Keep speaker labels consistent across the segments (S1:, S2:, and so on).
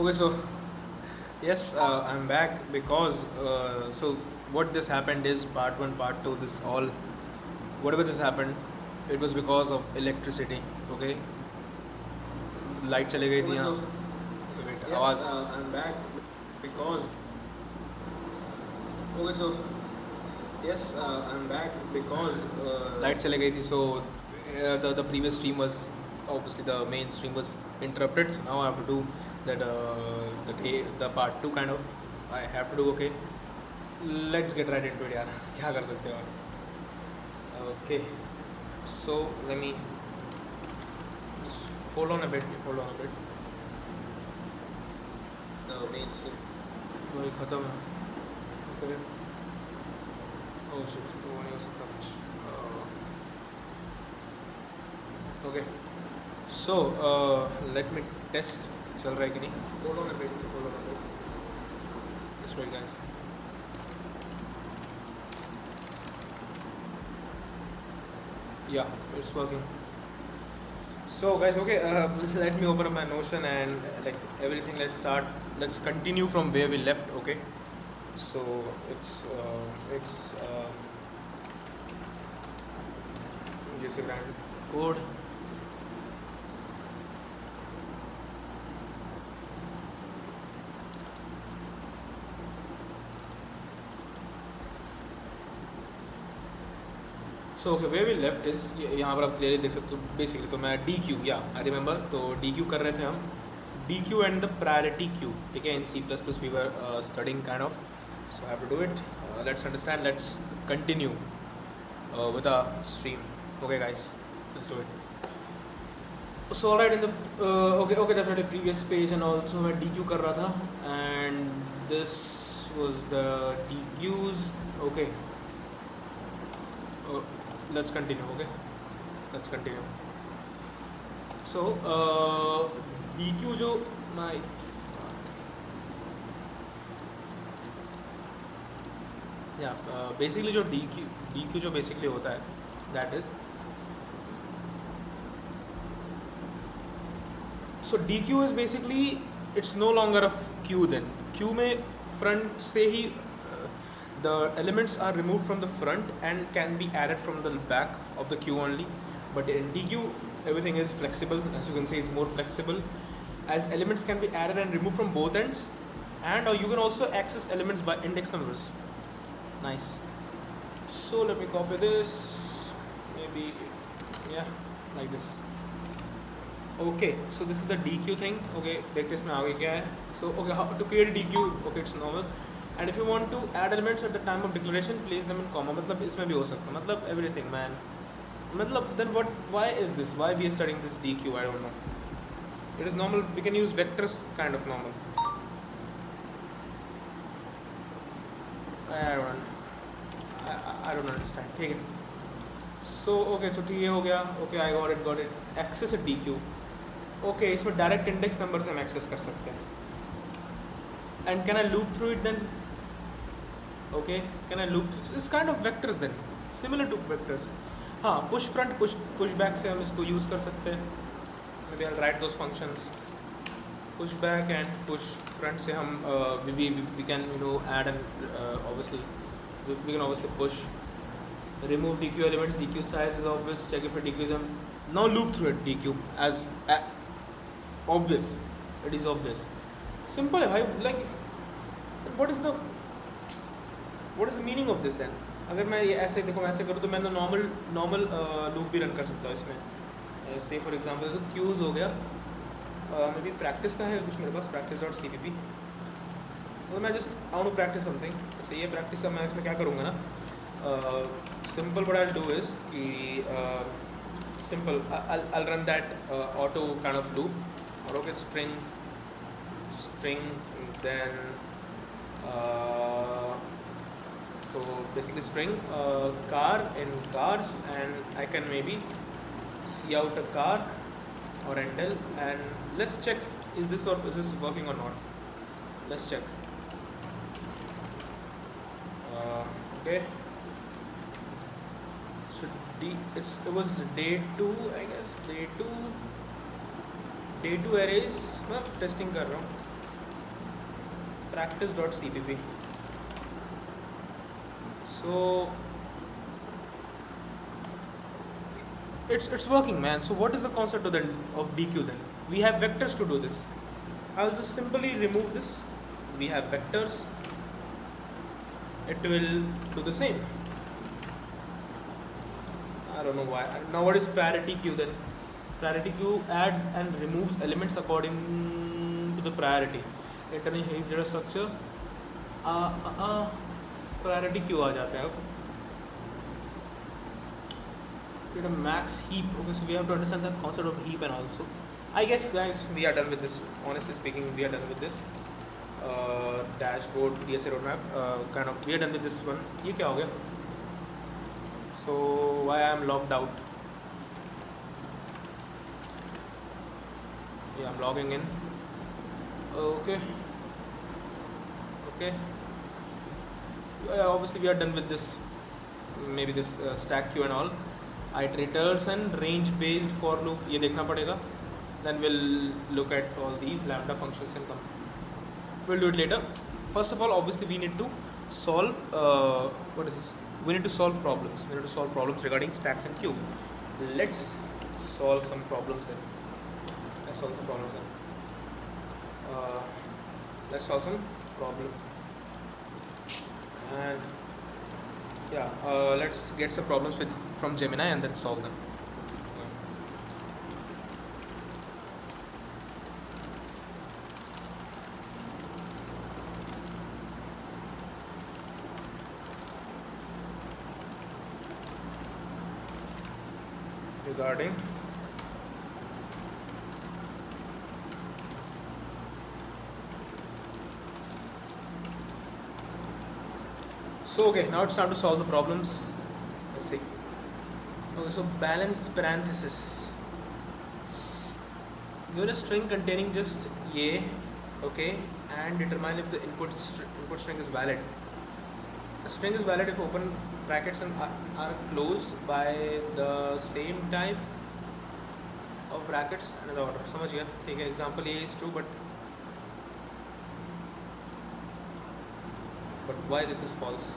S1: Okay, so yes, I'm back because so what this happened is part one, part two. This all whatever this happened, it was because of electricity. Okay, light चली गई थी यहाँ. Wait,
S2: Yes,
S1: आवाज.
S2: I'm back because so yes, I'm back because
S1: light चली गई थी. So the previous stream was obviously the main stream was interrupted. So now I have to do that the part two kind of I have to do. Okay, let's get right into it यार. क्या कर सकते हो. Okay, so let me just hold on a bit.
S2: the mainstream.
S1: वही ख़त्म है. Okay. Oh shit, वो नहीं हो सकता कुछ. Okay, so let me test. चल रहा है कि नहीं.
S2: Hold on a bit.
S1: Just wait guys. Yeah, it's working. So guys, okay, let me open up my Notion and like everything. Let's continue from where we left. Okay, so it's DSA brand code. So okay way we left is यहाँ पर आप clearly देख सकते हो. Basically तो मैं D Q या I remember तो डी क्यू कर रहे थे हम. D Q and the priority queue. ठीक है, in C plus plus we were studying kind of. So have to do it. Let's understand. Let's continue with a stream. Okay guys, let's do it. So alright in the okay definitely previous page and also मैं D Q कर रहा था and this was the D Qs. Okay, let's continue. Okay, let's continue. So dq जो my basically जो dq जो basically होता है that is so dq is basically it's no longer a q. then q में front से ही the elements are removed from the front and can be added from the back of the queue only. But in DQ everything is flexible, as you can see, is more flexible, as elements can be added and removed from both ends, and you can also access elements by index numbers. Nice. So let me copy this, maybe yeah, like this. Okay, so this is the DQ thing. Okay, देखते इसमें आगे क्या है. So okay, how to create a DQ. Okay, it's normal. And if you want to add elements at the time of declaration, place them in comma. मतलब इसमें भी हो सकता है. मतलब everything man. मतलब then why is this? Why we are studying this DQ? I don't know. It is normal. We can use vectors kind of normal. I don't understand. ठीक है. So okay, so ठीक है हो गया. Okay, I got it. Access a DQ. Okay, इसमें direct index number से हम access कर सकते हैं. And can I loop through it then? Okay, can I loop through? It's kind of vectors then, similar to vectors. हाँ, push front, push back से हम इसको use कर सकते हैं. Maybe I'll write those functions. Push back and push front से हम we can add and obviously we can obviously push. Remove DQ elements. DQ size is obvious. Check if a DQ is now loop through it. DQ as obvious. It is obvious. Simple है भाई. Like what is the meaning of this then? अगर मैं ये ऐसे देखो, मैं ऐसे करूँ तो मैं नॉर्मल लूप भी रन कर सकता हूँ इसमें. से फॉर एग्जांपल तो क्यूज हो गया. मे बी प्रैक्टिस का है कुछ मेरे पास, practice.cpp. तो मैं just I want to practise something. जैसे ये प्रैक्टिस मैं इसमें क्या करूँगा ना, simple what I will do is कि simple I run that auto kind of loop. और okay, string then so basically string car in cars, and I can maybe see out a car or endel, and let's check is this working or not. Let's check. Okay, so it was day 2 I guess. day 2 arrays मैं testing कर रहा हूँ. practice.cpp. So it's working, man. So what is the concept of DQ then? We have vectors to do this. I'll just simply remove this. We have vectors. It will do the same. I don't know why. Now what is priority queue then? Priority queue adds and removes elements according to the priority. Internal heap data structure. Priority queue आ जाता है अब. Create a max heap. Okay, so we have to understand the concept of heap and also. I guess, guys, we are done with this. Honestly speaking, we are done with this. Dashboard, DSA roadmap. Kind of, we are done with this one. ये क्या हो गया? So why I am logged out? Yeah, I'm logging in. Okay. Yeah, obviously we are done with this. Maybe this stack queue and all. Iterators and range based for loop. ये देखना पड़ेगा. Then we'll look at all these lambda functions and come. We'll do it later. First of all, obviously we need to solve. What is this? We need to solve problems. We need to solve problems regarding stacks and queue. Let's solve some problems then. Let's solve some problems then. Let's solve some problem. And yeah, let's get some problems from Gemini and then solve them. Regarding so okay, now it's time to solve the problems. Let's see. Okay, so balanced parenthesis. Given a string containing just a, okay, and determine if the input string is valid. A string is valid if open brackets and are closed by the same type of brackets and the order. समझ गया? ठीक है. Example A is true, but why this is false?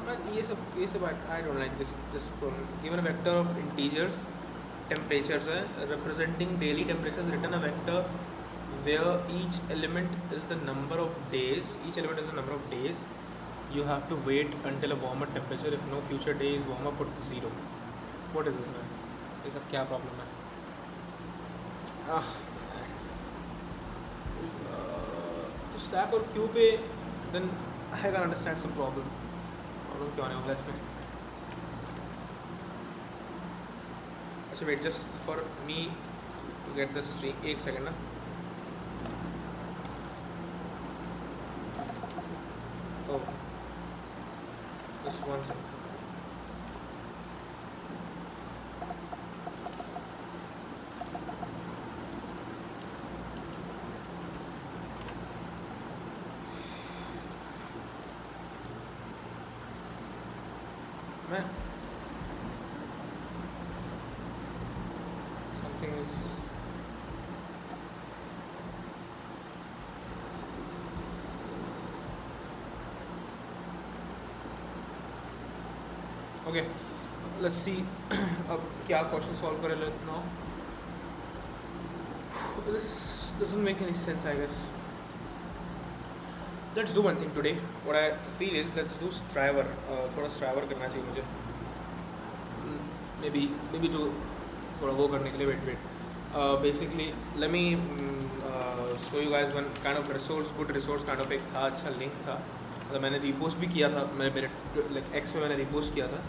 S1: Man, ये सब I don't like this problem. Given a vector of integers, temperatures representing daily temperatures, written a vector where each element is the number of days. Each element is the number of days. You have to wait until a warmer temperature. If no future day is warmer, put 0. What is this, man? This क्या problem है? तो stack और queue पे then I can understand some problem. Problem क्यों आने वाला है इसमें? अच्छा wait, just for me to get the string. एक second ना. Oh, just 1 second. Man, something is okay. Let's see. अब क्या क्वेश्चन सॉल्व करें now? This doesn't make any sense, I guess. Let's do one thing today. What I feel is let's do striver. थोड़ा striver करना चाहिए मुझे. Maybe to थोड़ा वो करने के लिए wait. Basically, let me show you guys one kind of resource, good resource kind of एक था, अच्छा link था. मतलब मैंने repost भी किया था. मैंने मेरे like X में मैंने repost किया था.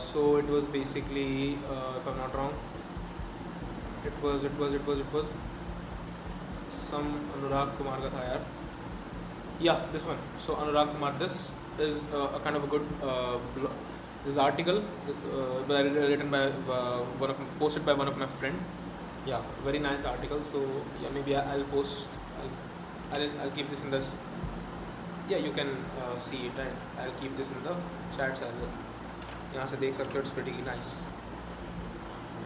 S1: So it was basically, if I'm not wrong, it was some Anurag Kumar का था यार. Yeah, this one. So Anurag Kumar, this is a kind of a good this article written by posted by one of my friend. Yeah, very nice article. So yeah, maybe I'll post. I'll keep this in this. Yeah, you can see it, and I'll keep this in the chats as well. यहाँ से देख सकते हो, it's pretty nice.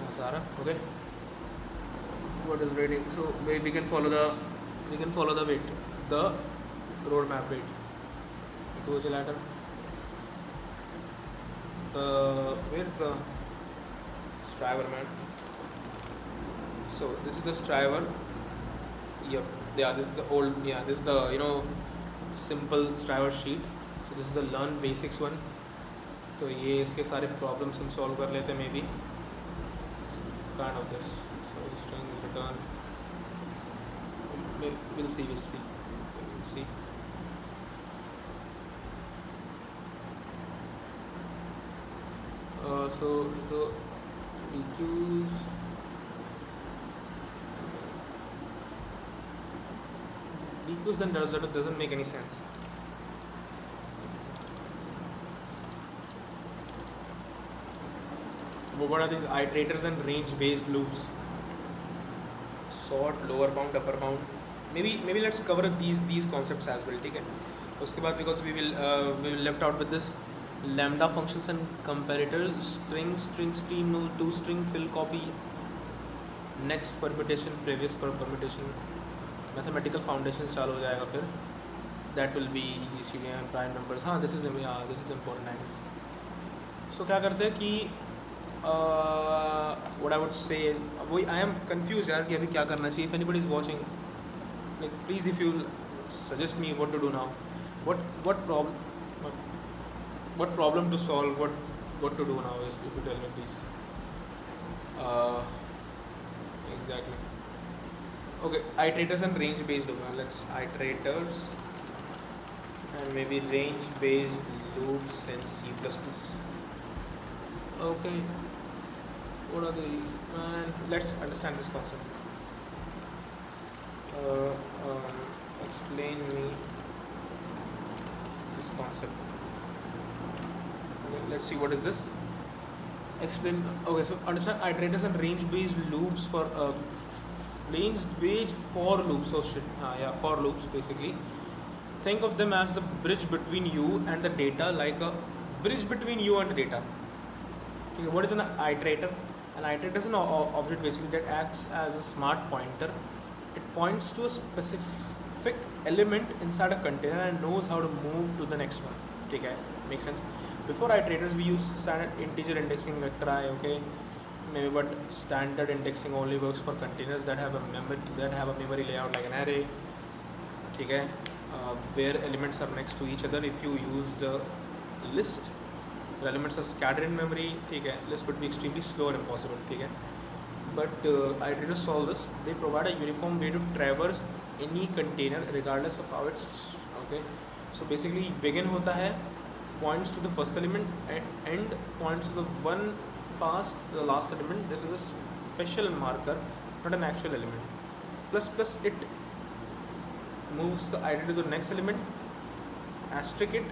S1: यहाँ से आ रहा, okay. what is rating? So we can follow the wait, the roadmap. Wait, go to ladder. Where's the striver, man? So this is the striver. Yep. Yeah, this is the old. Yeah, this is the simple striver sheet. So this is the learn basics one. तो ये इसके सारे problems हम solve कर लेते हैं maybe. Kind of this. So string is return. We'll see. So the PQs. PQs then doesn't make any sense. What are these iterators and range based loops? Sort, lower bound, upper bound. Maybe let's cover these concepts as well. ठीक है. उसके बाद because we will left out with this lambda functions and comparators, string stream, to string fill copy, next permutation, previous permutation, mathematical foundations चालू हो जाएगा फिर. That will be GCD and prime numbers. हाँ, this is important I guess. So क्या करते हैं कि what I would say is I am confused यार कि अभी क्या करना चाहिए. If anybody is watching, like please if you suggest me what to do now, what problem to solve, what to do now is if you tell me please. Exactly. Okay, iterators and range based loops. Let's iterators and maybe range based loops in C++. Okay. What are these? Man, let's understand this concept. Explain me this concept. Okay, let's see what is this. Explain. Okay, so understand iterators and range-based loops for range-based for loops. So for loops basically. Think of them as the bridge between you and the data, like a bridge between you and the data. Okay, what is an iterator? An iterator is an object basically that acts as a smart pointer. It points to a specific element inside a container and knows how to move to the next one. Okay, makes sense. Before iterators, we use standard integer indexing, vector I. Okay, maybe, but standard indexing only works for containers that have a memory layout like an array. Okay, where elements are next to each other. If you use the list, the elements are scattered in memory. Okay, list would be extremely slow and impossible. Okay, but iterators solve this. They provide a uniform way to traverse any container regardless of how it's. Okay, so basically begin hota hai, points to the first element, and end points to the one past the last element. This is a special marker, not an actual element. Plus it moves the iterator to the next element, asterisk it,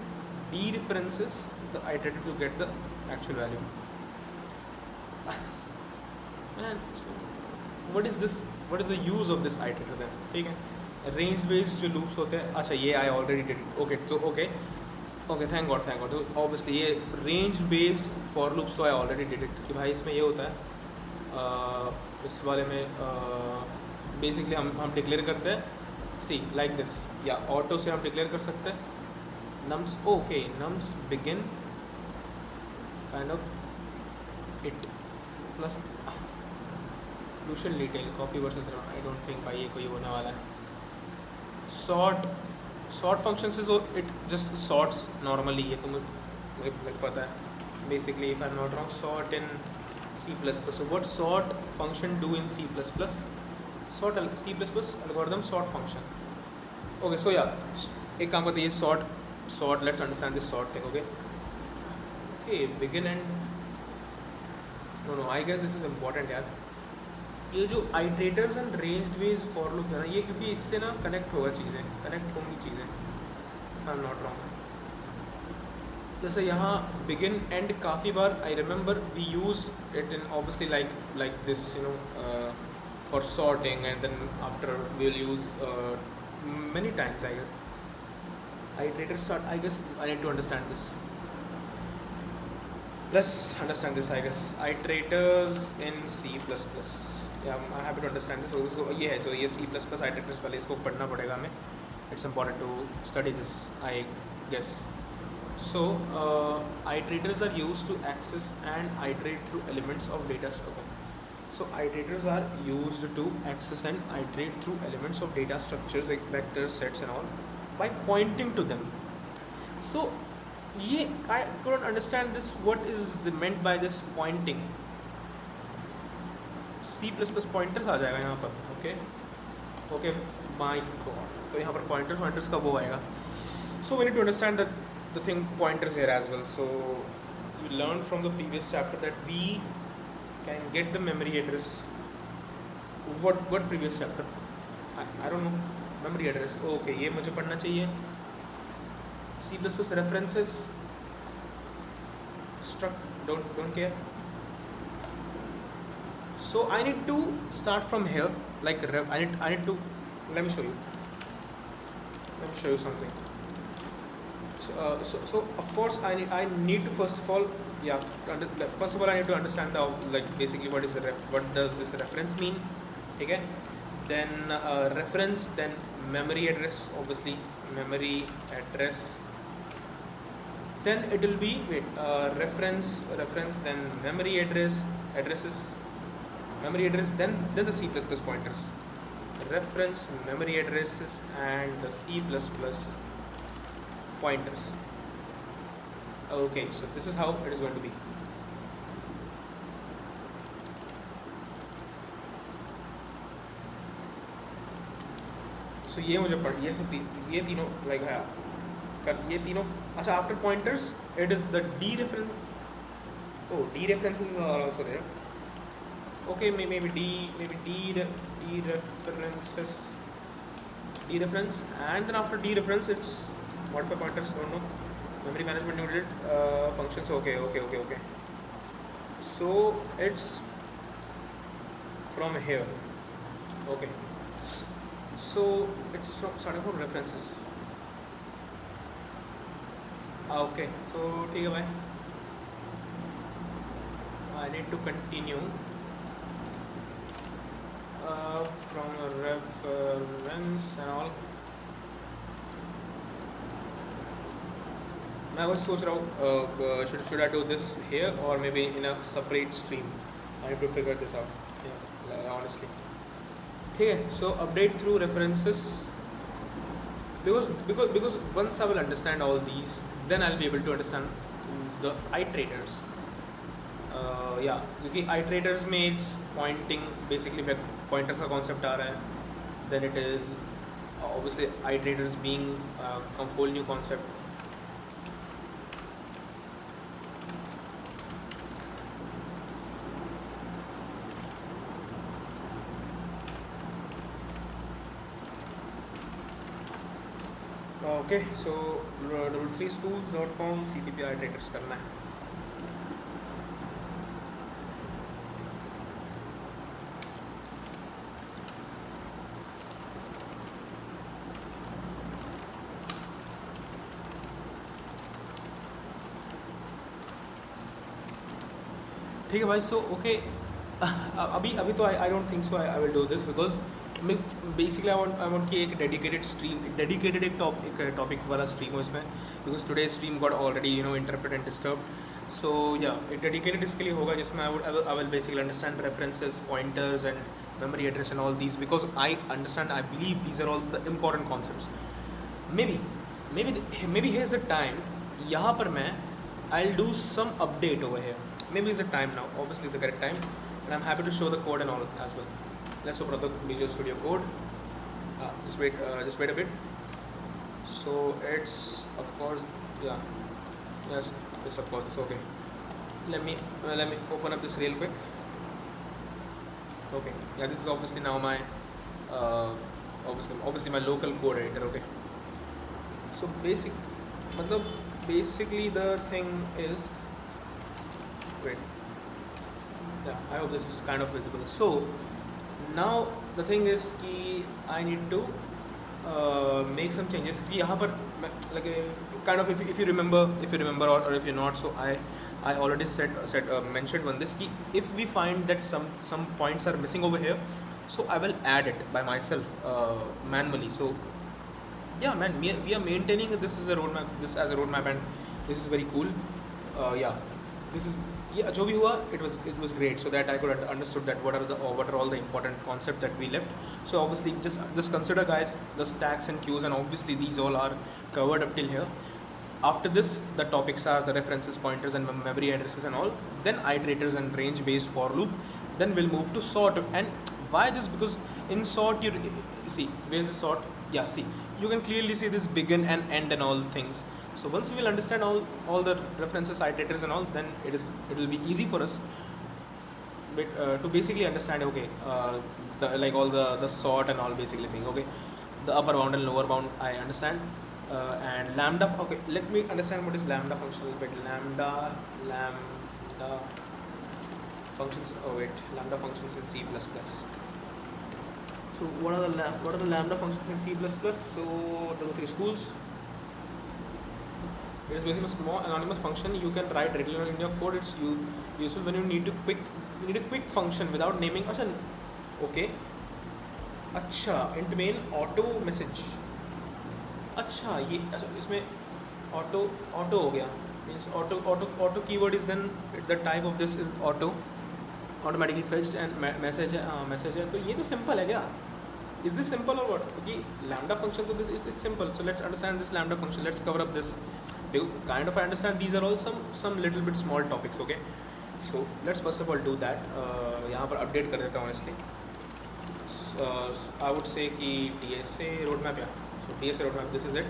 S1: dereferences the iterator to get the actual value. Man, so what is this? What is the use of this iterator then? ठीक है, range based जो loops होते हैं. अच्छा, ये I already did it. Okay, so okay, thank God. तो obviously ये range based for loops तो I already did it. कि भाई इसमें ये होता है, इस वाले में basically हम declare करते हैं. See, like this. Yeah, auto से हम declare कर सकते हैं. Nums, okay, nums begin kind of it plus crucial detail, copy versus run. I don't think भाई ये कोई होने वाला है. Sort functions is it just sorts normally. ये तो मुझे पता है. Basically, if I'm not wrong, sort in C++. So what sort function do in C++? Sort C++ algorithm sort function. Okay, so yeah, एक काम करते हैं, sort. Let's understand this sort thing. Okay, begin and no, I guess this is important यार. ये जो iterators and range based for loop है ना, ये क्योंकि इससे ना कनेक्ट होंगी चीज़ें, if I'm not wrong. जैसे यहाँ begin end काफ़ी बार I remember we use it in obviously like this, for sorting, and then after we'll use many times I guess. Iterator start, I guess I need to understand this. Let's understand this I guess. Iterators in C++. I'm happy to understand this. So ये है जो ये C++ iterators वाले इसको पढ़ना पड़ेगा हमें. It's important to study this, I guess. So iterators are used to access and iterate through elements of data structure. So iterators are used to access and iterate through elements of data structures like vectors, sets and all by pointing to them. So ये I couldn't understand this. What is meant by this pointing? C++ pointers आ जाएगा यहाँ पर. Okay, my god. तो यहाँ पर pointers का वो आएगा. So we need to understand that the thing pointers here as well. So we learned from the previous chapter that we can get the memory address. What previous chapter? I don't know. Memory address. Okay, ये मुझे पढ़ना चाहिए. C++ references. Struct. Don't care. So I need to start from here. Like I need to. Let me show you. Let me show you something. So of course I need to first of all I need to understand basically what does this reference mean. Okay, then reference, then memory address, obviously memory address, then it will be reference, then memory addresses, then the C++ pointers, reference, memory addresses and the C++ pointers. Okay, so this is how it is going to be. So ये मुझे पढ़ ये तीनों like ये तीनों अच्छा after pointers it is the dereference. Oh, dereferences are also there. Okay, maybe dereference, and then after dereference it's modify pointers. Don't know. Memory management unit functions. Okay. So it's from here. Okay. So it's from starting from references. Okay. So ठीक है भाई. I need to continue from a reference and all. मैं बस सोच रहा हूँ should I do this here or maybe in a separate stream. I need to figure this out. Yeah, honestly. ठीक है. So update through references because once I will understand all these, then I'll be able to understand the iterators. क्योंकि iterators में it's pointing, basically pointers का concept आ रहा है. Then it is obviously iterators being a whole new concept. Okay, so 3schools.com CTP iterators करना है. ठीक है भाई. So okay, अभी तो I don't think so I will do this because basically I want कि एक dedicated एक topic वाला stream हो इसमें, because today's stream got already interrupted and disturbed. So yeah, एक dedicated इसके लिए होगा जिसमें I will basically understand references, pointers and memory address and all these, because I believe these are all the important concepts. Maybe here's the time. यहाँ पर मैं I'll do some update over here. Maybe it's the time now, obviously the correct time, and I'm happy to show the code and all as well. Let's open up the Visual Studio Code. Just wait a bit. So it's of course yes, of course it's okay. Let me open up this real quick. Okay, yeah, this is obviously now my obviously my local code editor. Okay, so basically the thing is, wait, yeah, I hope this is kind of visible. So now the thing is कि I need to make some changes कि यहाँ पर like kind of if you remember or if you're not, so I already mentioned one this key. If we find that some points are missing over here, so I will add it by myself manually. So yeah, man, we are maintaining this as a roadmap, and this is very cool. Yeah, this is, yeah, जो भी हुआ, it was great, so that I could understood that what are all the important concepts that we left. So obviously just consider, guys, the stacks and queues, and obviously these all are covered up till here. After this, the topics are the references, pointers, and memory addresses and all. Then iterators and range based for loop. Then we'll move to sort. And why this? Because in sort, you see, where's the sort? Yeah, see, you can clearly see this begin and end and all things. So once we will understand all the references, iterators and all, then it will be easy for us to basically understand, okay, like all the sort and all basically thing. Okay, the upper bound and lower bound I understand. And lambda, okay, let me understand what is lambda function a little bit. Lambda functions, oh wait, lambda functions in C++. So what are the lambda functions in C++? So 2 3 schools. It is basically a small anonymous function you can write regularly in your code. It's useful when you need a quick function without naming. Okay, अच्छा, int main auto message. अच्छा, ये इसमें auto हो गया, means auto keyword is then the type of this is automatically fetched, and message है, तो ये तो simple है क्या? Is this simple or what? Okay, lambda function, so it's simple. So let's understand this lambda function. Let's cover up this. Kind of I understand these are all some little bit small topics. Okay, so let's first of all do that. यहाँ पर update कर देता हूँ honestly. I would say कि DSA roadmap, yeah. So DSA roadmap, this is it.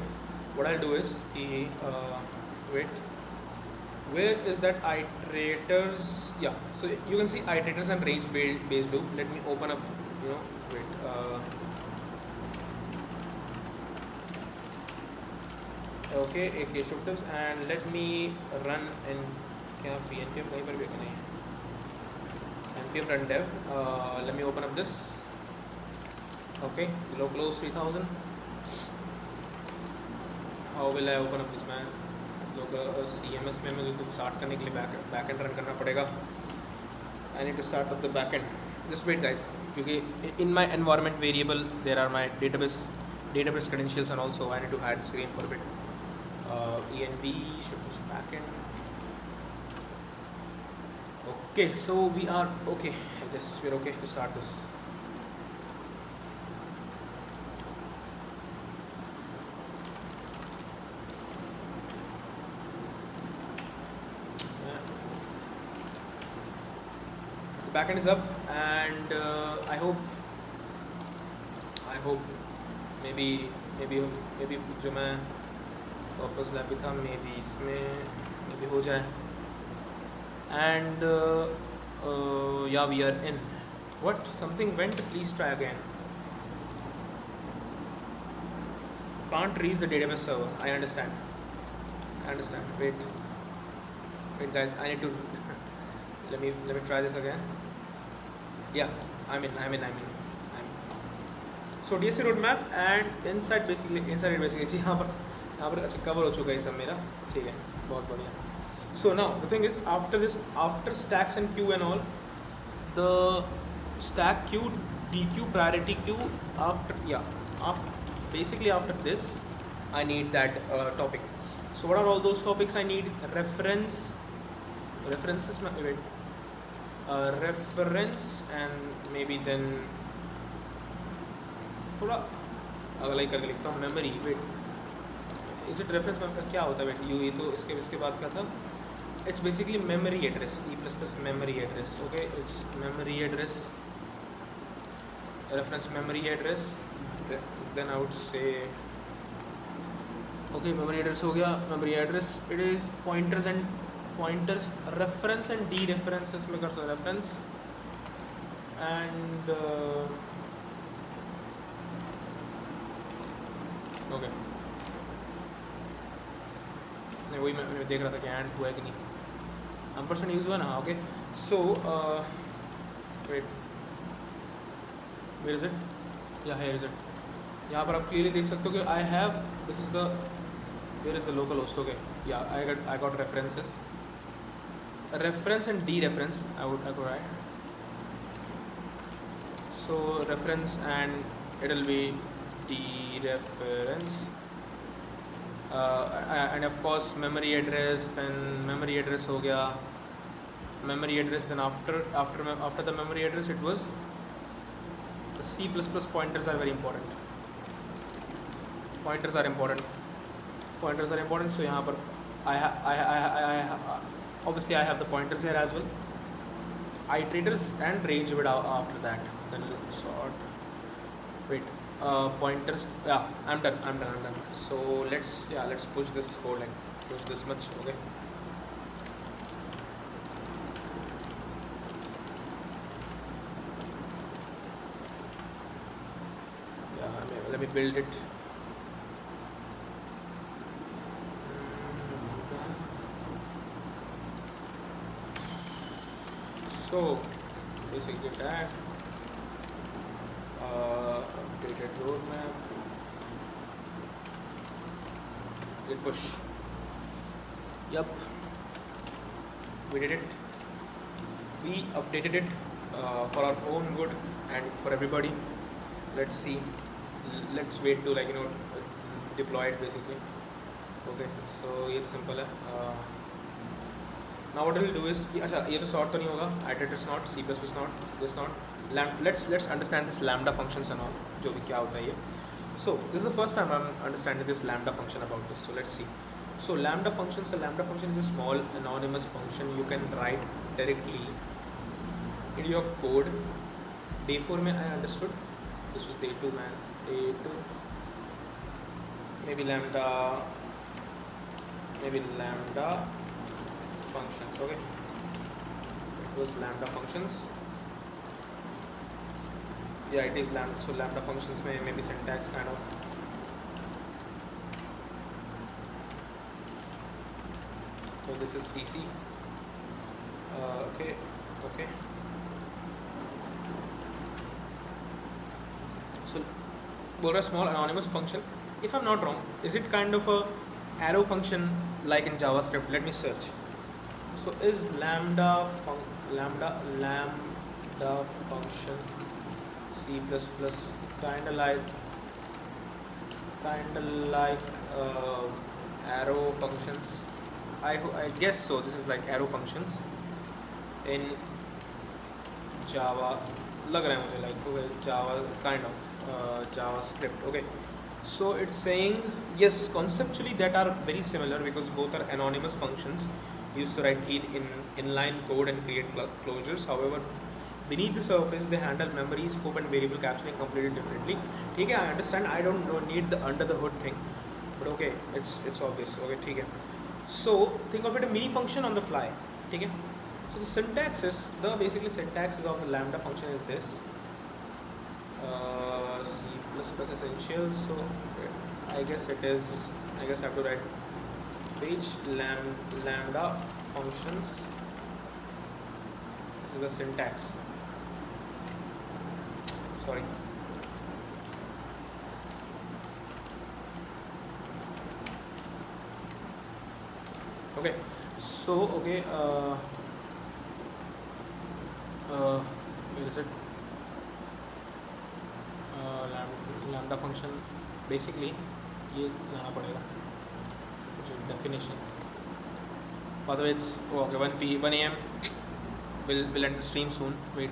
S1: What I'll do is कि wait, where is that iterators? Yeah, so you can see iterators and range based loop. Let me open up, wait. Okay, AK Shubhdevs, and let me run in क्या npm कहीं पर भी नहीं है, npm run dev. Let me open up this. Okay, localhost 3000. How will I open up this, man? local CMS में मुझे तो start करने के लिए backend run करना पड़ेगा. I need to start up the backend. Just wait, guys, क्योंकि in my environment variable there are my database credentials, and also I need to hide the screen for a bit. env Shubhdevs backend. Okay, so we are okay. I guess we're okay to start this. The backend is up, and I hope maybe जो मैं purpose lab भी था, maybe इसमें हो जाए. And yeah, we are in. What? Something went? Please try again. Can't reach the database server. I understand. Wait, guys. I need to let me try this again. Yeah, I'm in. So DSA roadmap, and inside basically यहाँ पर अच्छा cover हो चुका है सब मेरा. ठीक है, बहुत बढ़िया. So now the thing is, after stacks and queue and all, the stack queue, DQ, priority queue, basically after this I need that topic. So what are all those topics I need? References, wait, reference, and maybe then थोड़ा अलग करके लिखता हूँ, memory. Wait, is it reference में क्या होता है? Wait, ये तो इसके बाद का था. It's basically memory address, C++ memory address. Okay, it's memory address, reference memory address. Then I would say, okay, memory address हो गया. Memory address, it is pointers, reference and dereferences में कर सकते, reference and okay. नहीं, वही मैं देख रहा था कि एंड हुआ है कि नहीं. ampersand यूज़ हुआ ना. Okay, so wait, where is it? Yeah here is it. यहाँ पर आप क्लियरली देख सकते हो कि I have, this is the, where is the local host. Okay, yeah I got references. reference and dereference. I could write. So reference and it'll be dereference. And of course memory address, then memory address हो गया. Memory address, then after the memory address it was the C++ pointers are very important. Pointers are important. So यहाँ पर I obviously I have the pointers here as well. Iterators and range bit after that. Then sort. Wait. Pointers. Yeah, I'm done. So let's push this code, like push this much. Okay. Yeah, let me build it. So basically that updated roadmap, git push. Yep, we did it. We updated it for our own good and for everybody. Let's see. Let's wait to deploy it basically. Okay, so ये तो simple है. Now what we'll do is अच्छा ये तो sort तो नहीं होगा, iterator not, C++ not, this not. Let's understand this lambda functions and all, जो भी क्या होता है ये. So this is the first time I'm understanding this lambda function about this. So let's see. So lambda functions. The lambda function is a small anonymous function you can write directly in your code. Day 4 में I understood. This was day 2 man. Day 2. Maybe lambda functions. Okay. It was lambda functions. Yeah, it is lambda. So lambda functions may maybe syntax kind of. So this is CC. Okay. So for a small anonymous function, if I'm not wrong, is it kind of a arrow function like in JavaScript? Let me search. So is lambda function C++ kinda like arrow functions? I guess so. This is like arrow functions in Java. लग रहा है मुझे like Java kind of JavaScript. Okay. So it's saying yes, conceptually that are very similar because both are anonymous functions used to write clean inline code and create closures. However, beneath the surface they handle memory, scope and variable capturing completely differently. Okay, I understand. I don't need the under the hood thing, but okay, it's obvious. Okay, okay. So think of it a mini function on the fly. Okay. So the syntax is basically syntax of the lambda function is this. C++ essentials. So I guess it is. I guess I have to write page lambda functions. This is the syntax. Sorry. Okay. So okay. Where is it? Lambda function basically ये लाना पड़ेगा मुझे definition. By the way, it's okay. 1 a.m. We'll end the stream soon. Wait.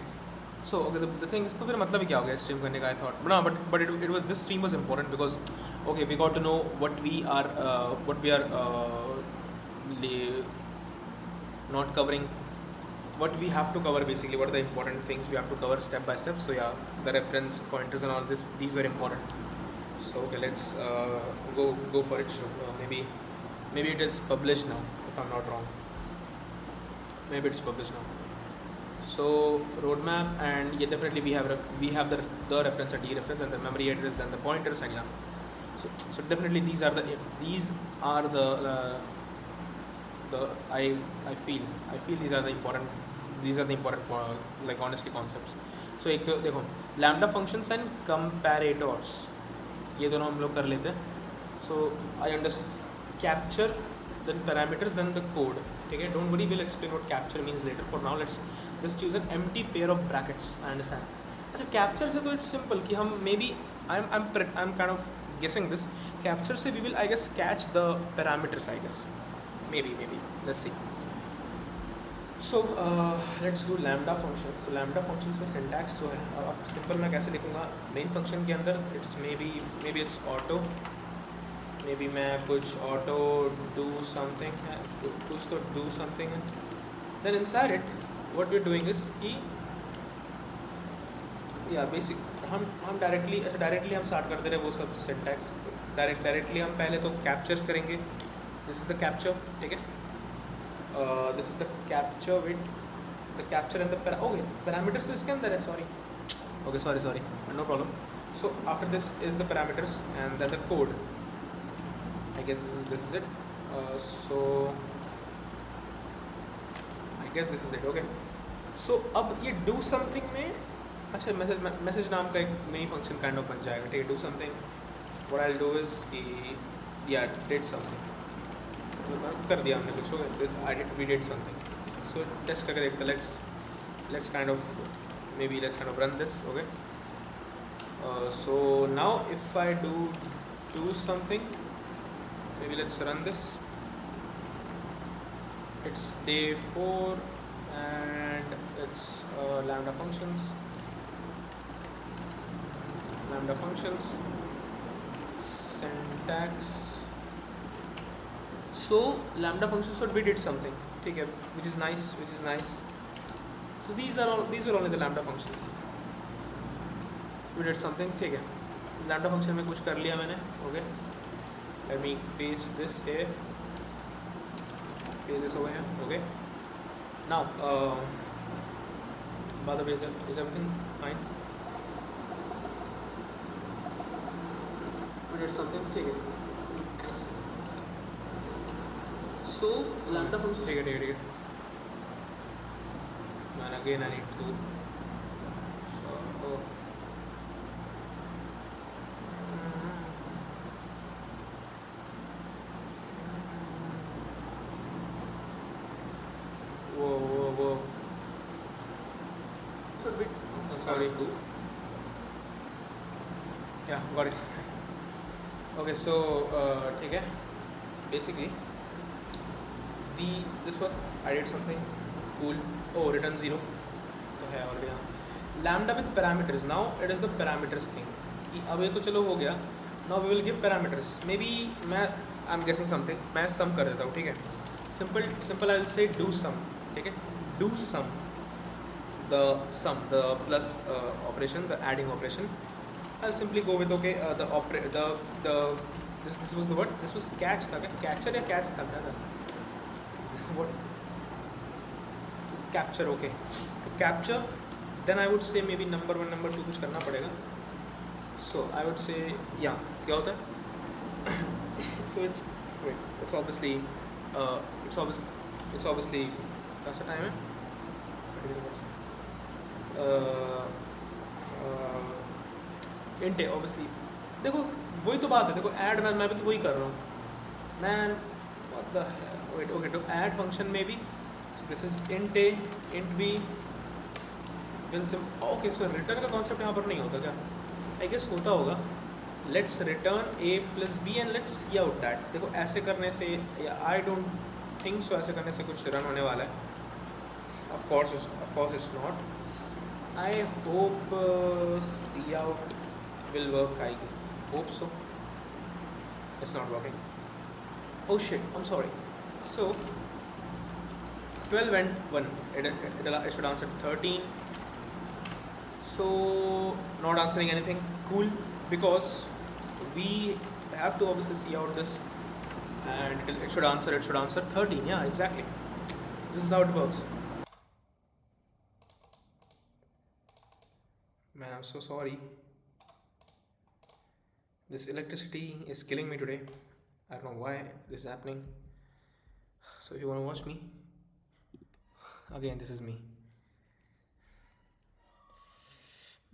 S1: So okay, the thing is, तो फिर मतलब क्या हो गया stream करने का? I thought, but it was this stream was important because okay, we got to know what we are not covering. What we have to cover basically, what are the important things we have to cover step by step. So yeah, the reference pointers and all these were important. So okay, let's go for it. So, maybe it is published now if I'm not wrong. Maybe it's published now. So roadmap, and yeah, definitely we have the reference and dereference and the memory address, then the pointers, and yeah. So definitely these are the I feel these are the important like honestly concepts. So एक तो देखो lambda functions and comparators ये दोनों हम लोग कर लेते हैं. So I understand capture then parameters, then the code. Okay, don't worry, we'll explain what capture means later. For now, let's just use an empty pair of brackets. I understand. अच्छा capture से तो it's simple कि हम maybe I'm kind of guessing this. Capture से we will I guess catch the parameters, I guess. Maybe let's see. So let's do lambda functions. So lambda functions में syntax जो है अब simple मैं कैसे लिखूँगा main function के अंदर it's maybe it's auto, maybe मैं कुछ auto do something है कुछ तो do something है, then inside it what we're doing is कि या बेसिक हम डायरेक्टली हम स्टार्ट करते रहे वो सब सिंटैक्स डायरेक्टली हम पहले तो कैप्चर्स करेंगे. दिस इज़ द कैप्चर, ठीक है. This is the capture with the capture and the okay parameters तो इसके अंदर है. Sorry no problem. So after this is the parameters and the code. I guess this is it. So I guess this is it. Okay, so अब ये do something में अच्छा message नाम का एक मिनी फंक्शन काइंड ऑफ बन जाएगा, ठीक है. Do something what I will do is कि या डिड समथिंग कर दिया हमने कुछ. Okay, we did something. So test करके देखते. Let's kind of run this. Okay, so now if I do something, maybe let's run this. It's day 4 and it's lambda functions syntax. So lambda functions, so we did something, ठीक है, which is nice. So these were only the lambda functions. We did something, ठीक है. lambda function में कुछ कर लिया मैंने. Okay, let me paste this here, paste this over here. Okay, now by the way, is everything fine? We did something, ठीक है. Yes. So lambda functions, ठीक है. And again I need to whoa. Should be sorry. Yeah, got it. Okay, so ठीक है. Basically, this one I did something cool. Oh, return 0 तो है already. Lambda with parameters. Now it is the parameters thing. कि अब ये तो चलो हो गया. Now we will give parameters. Maybe I'm guessing something. मैं sum कर देता हूँ, ठीक है. Simple I'll say do sum. ठीक है, do sum, the plus operation, the adding operation. I'll simply go with okay this was the word, this was catch था क्या, catcher या catch था क्या था, what capture. okay, to capture then I would say maybe number 1 number 2 कुछ करना पड़ेगा. So I would say yeah, क्या होता है. So it's obviously कैसा टाइम है, इंट है ऑब्वियसली. देखो वही तो बात है, देखो ऐड मैं भी तो वही कर रहा हूँ man. What the wait. Okay, to add function में भी this is int a int b will sum. Okay, so return का कॉन्सेप्ट यहाँ पर नहीं होता क्या, आई गेस होता होगा. Let's return a plus b and let's see out that. देखो ऐसे करने से आई डोंट थिंक सो ऐसे करने से कुछ रन होने वाला है. Of course it's not. I hope C out will work. I hope so. It's not working. Oh shit, I'm sorry. So 12 and 1, it should answer 13. So not answering anything. Cool, because we have to obviously see out this, and it should answer 13. Yeah, exactly. This is how it works. Man, I'm so sorry. This electricity is killing me today. I don't know why this is happening. So if you want to watch me, again, this is me.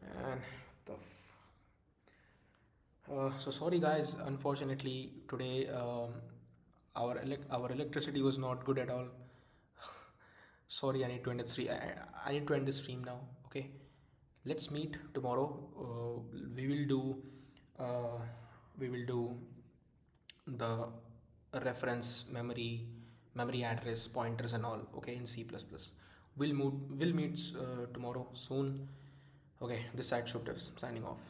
S1: Man, what the. So sorry guys. Unfortunately today our electricity was not good at all. Sorry, I need to end the stream. I need to end the stream now. Okay, let's meet tomorrow. We will do uh, we will do the reference memory address pointers and all. Okay, in C++. We'll meet tomorrow soon. Okay, this side Shubhdevs signing off.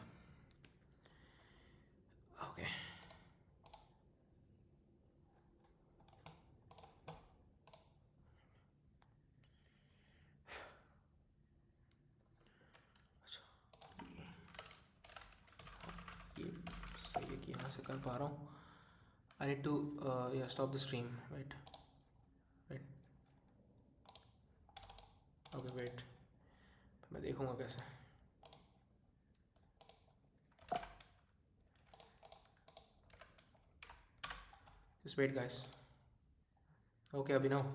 S1: Okay. ये सही है कि यहाँ से कर पा रहा हूँ. I need to yeah, stop the stream. Wait. Okay, wait. मैं देखूँगा कैसे. Just wait, guys. Okay, Abhinav.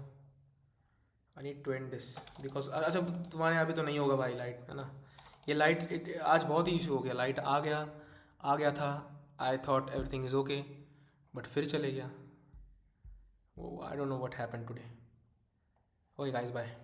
S1: I need to end this because अच्छा तुम्हारे यहाँ भी तो नहीं होगा भाई लाइट, है ना. ये लाइट आज बहुत ही इशू हो गया. लाइट आ गया था. I thought everything is okay but फिर चले गया. वो I don't know what happened today. Okay guys, bye.